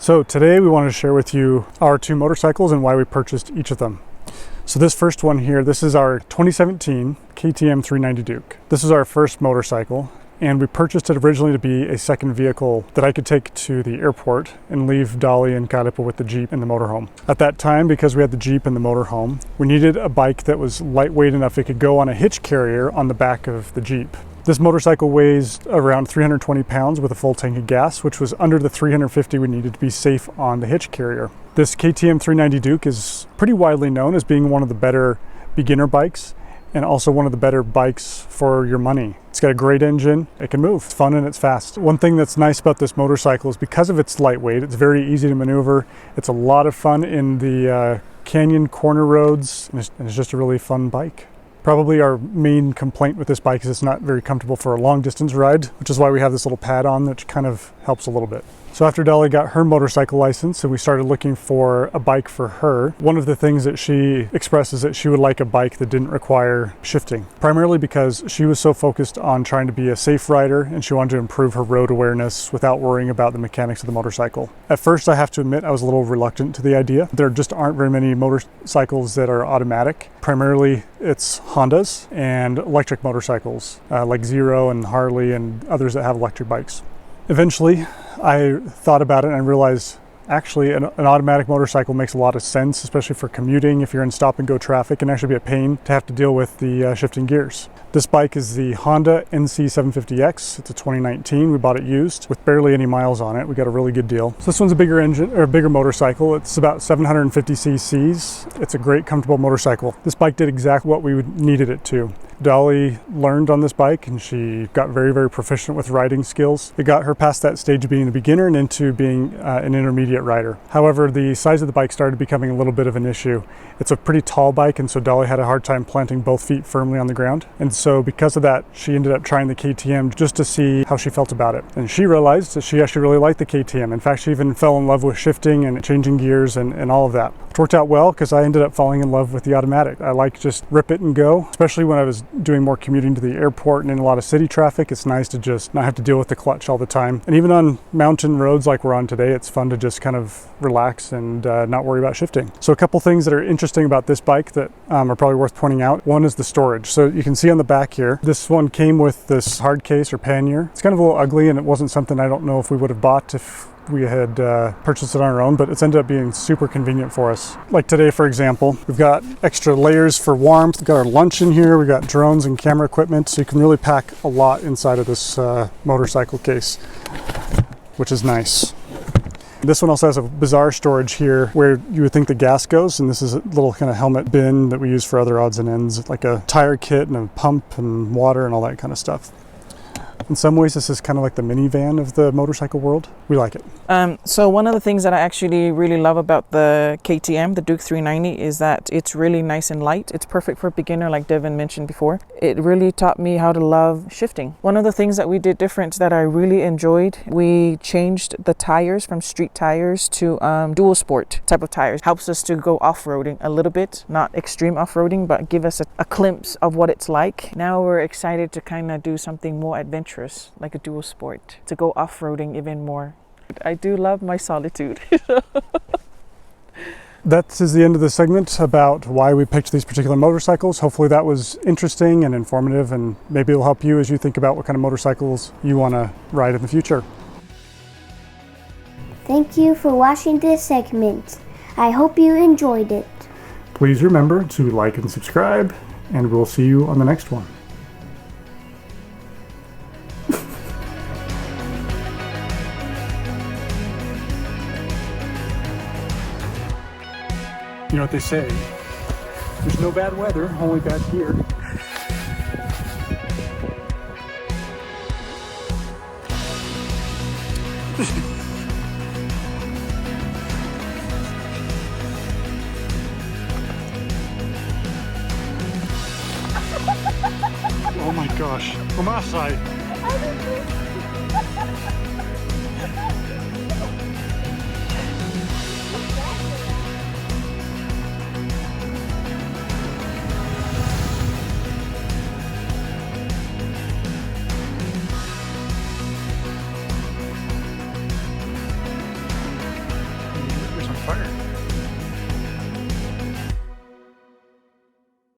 So today we wanted to share with you our two motorcycles and why we purchased each of them. So this first one here, this is our 2017 KTM 390 Duke. This is our first motorcycle, and we purchased it originally to be a second vehicle that I could take to the airport and leave Dolly and Kalipa with the Jeep and the motorhome. At that time, because we had the Jeep and the motorhome, we needed a bike that was lightweight enough it could go on a hitch carrier on the back of the Jeep. This motorcycle weighs around 320 pounds with a full tank of gas, which was under the 350 we needed to be safe on the hitch carrier. This KTM 390 Duke is pretty widely known as being one of the better beginner bikes and also one of the better bikes for your money. It's got a great engine, it can move, it's fun and it's fast. One thing that's nice about this motorcycle is because of its lightweight, it's very easy to maneuver. It's a lot of fun in the canyon corner roads, and it's just a really fun bike. Probably our main complaint with this bike is it's not very comfortable for a long distance ride, which is why we have this little pad on, which kind of helps a little bit. So after Dolly got her motorcycle license and we started looking for a bike for her, one of the things that she expressed is that she would like a bike that didn't require shifting, primarily because she was so focused on trying to be a safe rider and she wanted to improve her road awareness without worrying about the mechanics of the motorcycle. At first, I have to admit, I was a little reluctant to the idea. There just aren't very many motorcycles that are automatic. Primarily, it's Hondas and electric motorcycles like Zero and Harley and others that have electric bikes. Eventually, I thought about it and I realized actually an automatic motorcycle makes a lot of sense, especially for commuting. If you're in stop and go traffic, it can actually be a pain to have to deal with the shifting gears. This bike is the Honda NC750X. It's a 2019. We bought it used with barely any miles on it. We got a really good deal. So this one's a bigger engine or a bigger motorcycle. It's about 750 cc's. It's a great, comfortable motorcycle. This bike did exactly what we needed it to. Dolly learned on this bike and she got very, very proficient with riding skills. It got her past that stage of being a beginner and into being an intermediate rider. However, the size of the bike started becoming a little bit of an issue. It's a pretty tall bike, and so Dolly had a hard time planting both feet firmly on the ground. And so because of that, she ended up trying the KTM just to see how she felt about it. And she realized that she actually really liked the KTM. In fact, she even fell in love with shifting and changing gears and all of that. It worked out well because I ended up falling in love with the automatic. I like just rip it and go, especially when I was doing more commuting to the airport and in a lot of city traffic. It's nice to just not have to deal with the clutch all the time. And even on mountain roads like we're on today, it's fun to just kind of relax and not worry about shifting. So a couple things that are interesting about this bike that are probably worth pointing out. One is the storage. So you can see on the back here, this one came with this hard case or pannier. It's kind of a little ugly and it wasn't something I don't know if we would have bought if we had purchased it on our own, but it's ended up being super convenient for us. Like today, for example, we've got extra layers for warmth. We've got our lunch in here. We've got drones and camera equipment. So you can really pack a lot inside of this motorcycle case, which is nice. This one also has a bizarre storage here where you would think the gas goes, and this is a little kind of helmet bin that we use for other odds and ends, like a tire kit and a pump and water and all that kind of stuff. In some ways, this is kind of like the minivan of the motorcycle world. We like it. So one of the things that I actually really love about the KTM, the Duke 390, is that it's really nice and light. It's perfect for a beginner, like Devin mentioned before. It really taught me how to love shifting. One of the things that we did different that I really enjoyed, we changed the tires from street tires to dual sport type of tires. Helps us to go off-roading a little bit, not extreme off-roading, but give us a glimpse of what it's like. Now we're excited to kind of do something more adventurous, like a dual sport, to go off-roading even more. I do love my solitude. That is the end of the segment about why we picked these particular motorcycles. Hopefully that was interesting and informative, and maybe it'll help you as you think about what kind of motorcycles you want to ride in the future. Thank you for watching this segment. I hope you enjoyed it. Please remember to like and subscribe, and we'll see you on the next one. You know what they say, there's no bad weather, only bad gear. Oh my gosh, Umasai.